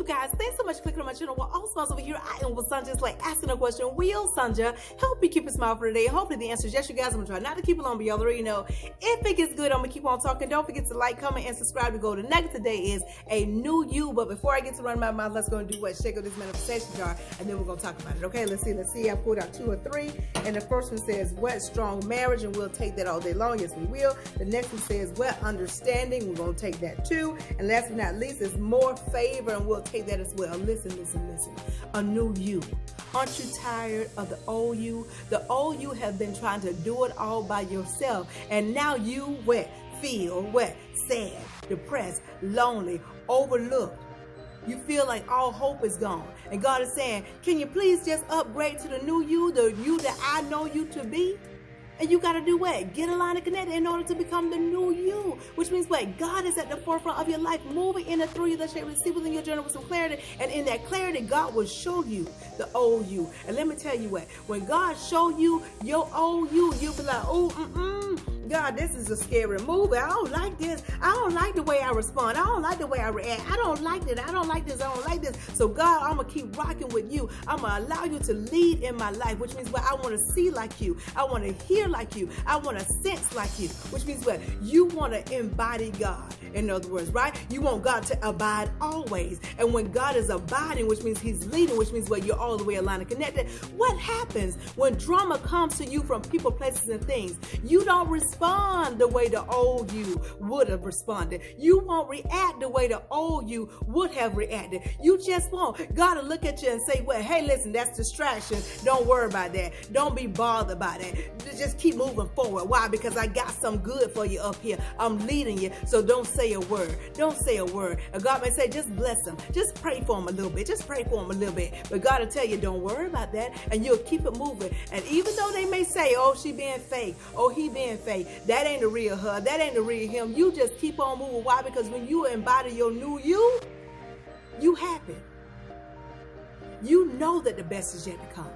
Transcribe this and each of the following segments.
guys, thanks so much for clicking on my channel. Well, all smiles over here. I am with Sanja. It's like asking a question. Will Sanja help you keep a smile for the day? Hopefully the answer is yes, you guys. I'm gonna try not to keep it long, but y'all already know. If it gets good, I'm gonna keep on talking. Don't forget to like, comment, and subscribe to go. The next today is a new you. But before I get to run my mouth, let's go and do what? Shake up this manifestation jar, and then we're gonna talk about it. Okay, let's see. I pulled out 2 or 3, and the first one says what strong marriage, and we'll take that all day long. Yes, we will. The next one says what understanding. We're gonna take that too. And last but not least is more favor, and we'll take that as well. Listen. A new you. Aren't you tired of the old you? The old you have been trying to do it all by yourself, and now you feel sad, depressed, lonely, overlooked. You feel like all hope is gone. And God is saying, can you please just upgrade to the new you, the you that I know you to be? And you got to do what? Get aligned and connected in order to become the new you. Which means what? God is at the forefront of your life, moving in and through you, that you will see within your journey with some clarity. And in that clarity, God will show you the old you. And let me tell you what, when God show you your old you, you'll be like, oh, God, this is a scary movie. I don't like this. I don't like the way I respond. I don't like the way I react. I don't like it. I don't like this. I don't like this. So God, I'm going to keep rocking with you. I'm going to allow you to lead in my life, which means what? I want to see like you. I want to hear like you. I want to sense like you, which means what? You want to embody God. In other words, right? You want God to abide always. And when God is abiding, which means he's leading, which means what? You're all the way aligned and connected. What happens when drama comes to you from people, places, and things? You don't respond the way the old you would have responded. You won't react the way the old you would have reacted. You just won't. God will look at you and say, well, hey, listen, that's distraction. Don't worry about that. Don't be bothered by that. Just keep moving forward. Why? Because I got some good for you up here. I'm leading you, so don't say a word. Don't say a word. And God may say, just bless him. Just pray for him a little bit. Just pray for him a little bit. But God will tell you, don't worry about that, and you'll keep it moving. And even though they may say, oh, she being fake, oh, he being fake, that ain't the real her, that ain't the real him, you just keep on moving. Why? Because when you embody your new you happy. You know that the best is yet to come.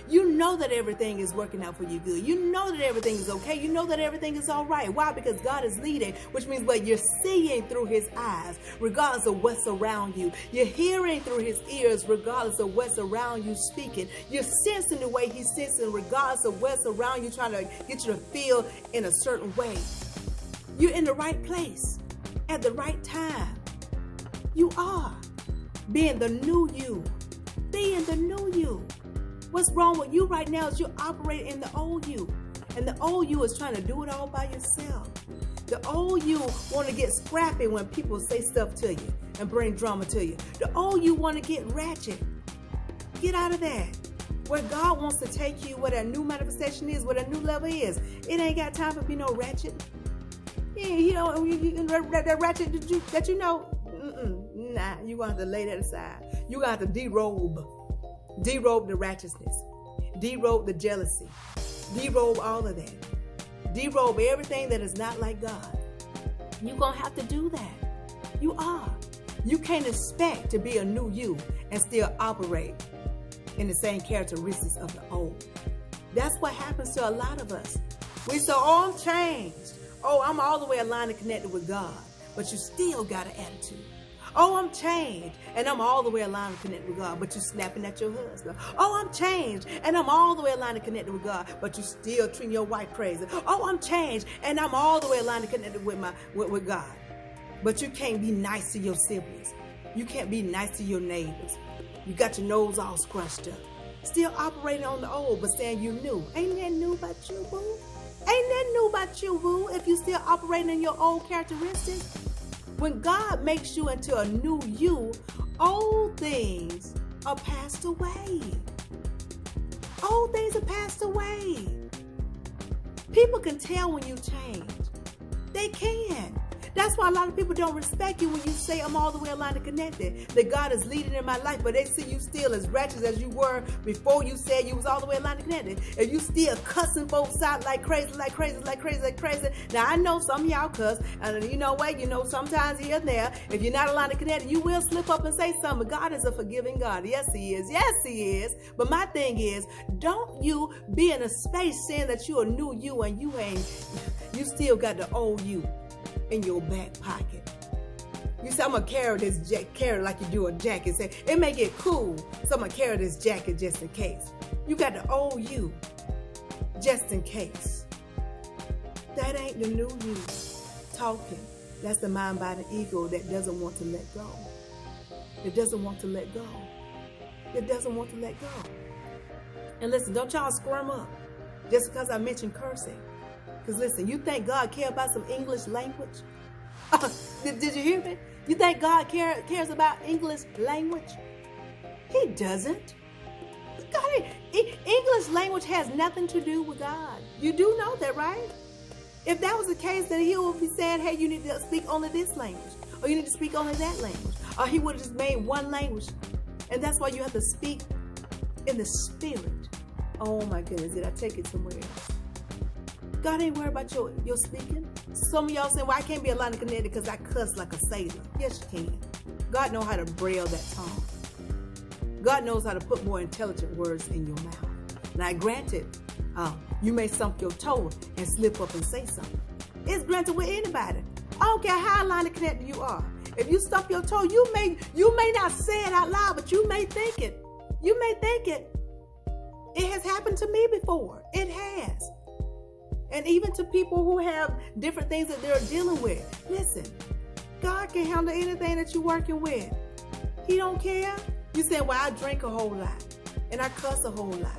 You know that everything is working out for you good. You know that everything is okay. You know that everything is all right. Why? Because God is leading, which means what? You're seeing through his eyes, regardless of what's around you. You're hearing through his ears, regardless of what's around you speaking. You're sensing the way he's sensing, regardless of what's around you, trying to get you to feel in a certain way. You're in the right place at the right time. You are being the new you. Being the new you. What's wrong with you right now is you're operating in the old you. And the old you is trying to do it all by yourself. The old you want to get scrappy when people say stuff to you and bring drama to you. The old you want to get ratchet. Get out of that. Where God wants to take you, where that new manifestation is, where that new level is. It ain't got time for be no ratchet. Yeah, you know, that ratchet that you know, nah, you're going to have to lay that aside. You're going to have to derobe the righteousness, derobe the jealousy, derobe all of that, derobe everything that is not like God. You're going to have to do that. You are. You can't expect to be a new you and still operate in the same characteristics of the old. That's what happens to a lot of us. We say, oh, I'm changed. Oh, I'm all the way aligned and connected with God, but you still got an attitude. Oh, I'm changed, and I'm all the way aligned and connected with God, but you snapping at your husband. Oh, I'm changed, and I'm all the way aligned and connected with God, but you still treating your wife crazy. Oh, I'm changed, and I'm all the way aligned and connected with God, but you can't be nice to your siblings. You can't be nice to your neighbors. You got your nose all scrunched up. Still operating on the old, but saying you new. Ain't that new about you, boo? Ain't that new about you, boo, if you still operating in your old characteristics? When God makes you into a new you, old things are passed away. Old things are passed away. People can tell when you change. They can. That's why a lot of people don't respect you when you say I'm all the way aligned and connected, that God is leading in my life, but they see you still as ratchet as you were before you said you was all the way aligned and connected. And you still cussing folks out like crazy. Now, I know some of y'all cuss, and you know what? You know, sometimes here and there, if you're not aligned and connected, you will slip up and say something, but God is a forgiving God. Yes, he is. Yes, he is. But my thing is, don't you be in a space saying that you're a new you and you still got the old you in your back pocket. You say, I'm going to carry this carry like you do a jacket. Say, it may get cool, so I'm going to carry this jacket just in case. You got the old you, just in case. That ain't the new you talking. That's the mind, body, ego that doesn't want to let go. It doesn't want to let go. It doesn't want to let go. And listen, don't y'all squirm up just because I mentioned cursing. Because listen, you think God cares about some English language? Did you hear me? You think God cares about English language? He doesn't. English language has nothing to do with God. You do know that, right? If that was the case, then he would be saying, hey, you need to speak only this language, or you need to speak only that language, or he would have just made one language. And that's why you have to speak in the spirit. Oh my goodness, did I take it somewhere else? God ain't worried about your speaking. Some of y'all saying, well, I can't be a line of connected because I cuss like a sailor. Yes, you can. God knows how to braille that tongue. God knows how to put more intelligent words in your mouth. Now, granted, you may stump your toe and slip up and say something. It's granted with anybody. I don't care how line of connected you are. If you stump your toe, you may not say it out loud, but you may think it. You may think it. It has happened to me before. It has. And even to people who have different things that they're dealing with. Listen, God can handle anything that you're working with. He don't care. You say, well, I drink a whole lot. And I cuss a whole lot.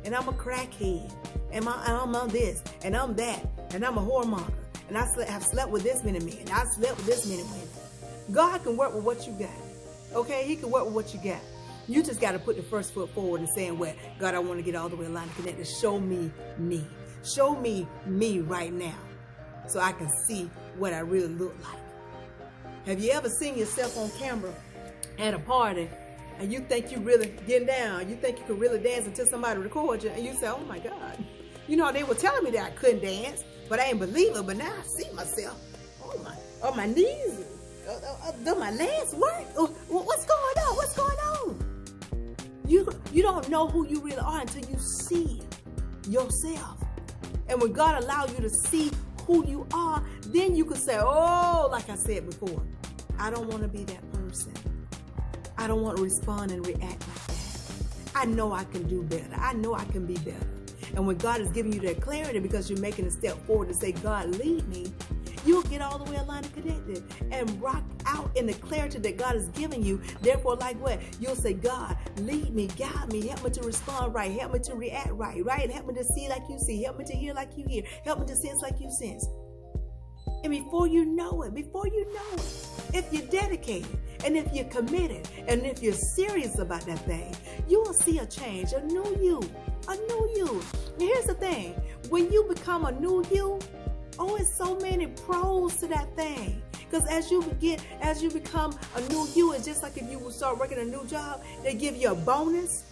And I'm a crackhead. And I'm on this. And I'm that. And I'm a whoremonger. And I've slept with this many men. I slept with this many women. God can work with what you got. Okay? He can work with what you got. You just got to put the first foot forward and saying, well, God, I want to get all the way aligned and connected. Show me me. Show me me right now so I can see what I really look like. Have you ever seen yourself on camera at a party and you think you really getting down? You think you can really dance until somebody records you and you say, oh my God. You know, they were telling me that I couldn't dance, but I ain't believe it. But now I see myself on my knees. Do my legs work? What's going on? What's going on? You don't know who you really are until you see yourself. And when God allows you to see who you are, then you can say, oh, like I said before, I don't want to be that person. I don't want to respond and react like that. I know I can do better. I know I can be better. And when God is giving you that clarity because you're making a step forward to say, God, lead me, you'll get all the way aligned and connected and rock out in the clarity that God is giving you. Therefore, like what? You'll say, God, lead me, guide me, help me to respond right, help me to react right, right? Help me to see like you see, help me to hear like you hear, help me to sense like you sense. And before you know it, if you're dedicated and if you're committed and if you're serious about that thing, you will see a change, a new you. And here's the thing, when you become a new you, oh, it's so many pros to that thing. Because as you become a new you, it's just like if you would start working a new job, they give you a bonus.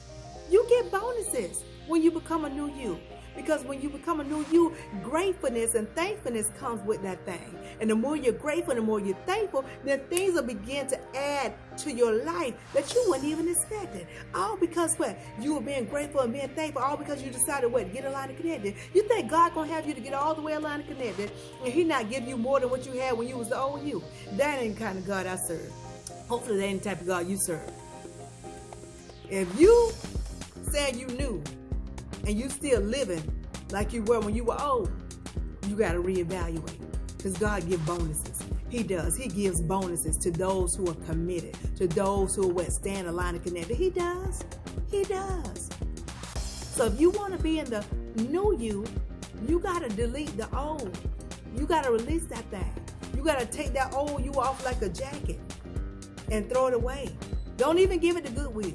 You get bonuses when you become a new you. Because when you become a new you, gratefulness and thankfulness comes with that thing. And the more you're grateful, the more you're thankful, then things will begin to add to your life that you wouldn't even expect it. All because what? You were being grateful and being thankful, all because you decided what? Get aligned and connected. You think God gonna have you to get all the way aligned and connected, and He not give you more than what you had when you was the old you? That ain't the kind of God I serve. Hopefully that ain't the type of God you serve. If you saying you knew, and you still living like you were when you were old, you got to reevaluate. Because God gives bonuses. He does. He gives bonuses to those who are committed, to those who are stand aligned and connected. He does. He does. So if you want to be in the new you, you got to delete the old. You got to release that thing. You got to take that old you off like a jacket and throw it away. Don't even give it to Goodwill.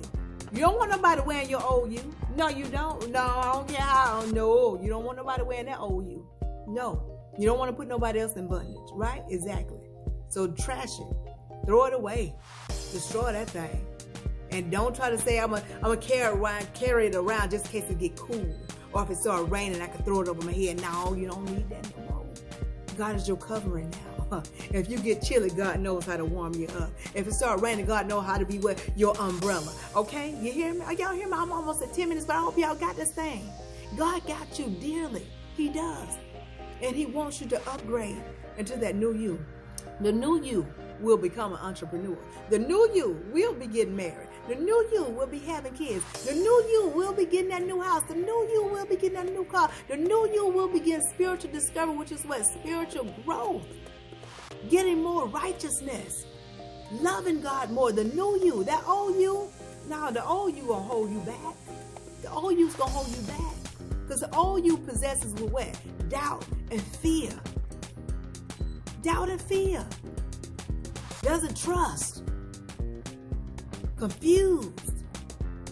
You don't want nobody wearing your old you. No, you don't. No, I don't care how. No, you don't want nobody wearing that old you. No, you don't want to put nobody else in bondage, right? Exactly. So trash it. Throw it away. Destroy that thing. And don't try to say, I'm a carry it around just in case it get cool. Or if it starts raining, I can throw it over my head. No, you don't need that no more. God is your covering now. If you get chilly, God knows how to warm you up. If it starts raining, God knows how to be with your umbrella. Okay? You hear me? Y'all hear me? I'm almost at 10 minutes, but I hope y'all got this thing. God got you dearly. He does. And He wants you to upgrade into that new you. The new you will become an entrepreneur. The new you will be getting married. The new you will be having kids. The new you will be getting that new house. The new you will be getting that new car. The new you will be getting spiritual discovery, which is what? Spiritual growth. Getting more righteousness. Loving God more. The new you. That old you, now the old you gonna hold you back. The old you's gonna hold you back. Because the old you possesses with what? Doubt and fear. Doubt and fear. Doesn't trust. Confused.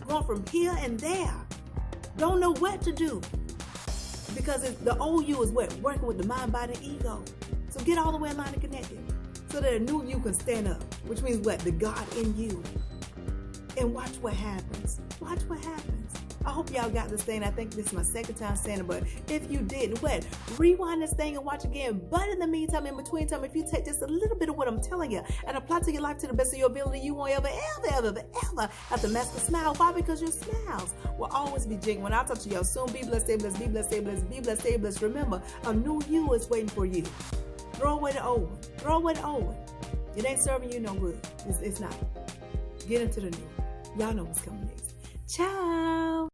Going from here and there. Don't know what to do. Because the old you is what? Working with the mind, body, and ego. So get all the way aligned and connected. So that a new you can stand up. Which means what? The God in you. And watch what happens. Watch what happens. I hope y'all got this thing. I think this is my second time saying it, but if you didn't, what? Rewind this thing and watch again. But in the meantime, in between time, if you take just a little bit of what I'm telling you and apply to your life to the best of your ability, you won't ever have to mask a smile. Why? Because your smiles will always be genuine. I'll talk to y'all soon. Be blessed, stay blessed, be blessed, stay blessed, be blessed, stay blessed. Remember, a new you is waiting for you. Throw away the old one. Throw away the old one. It ain't serving you no good. It's not. Get into the new. Y'all know what's coming next. Ciao.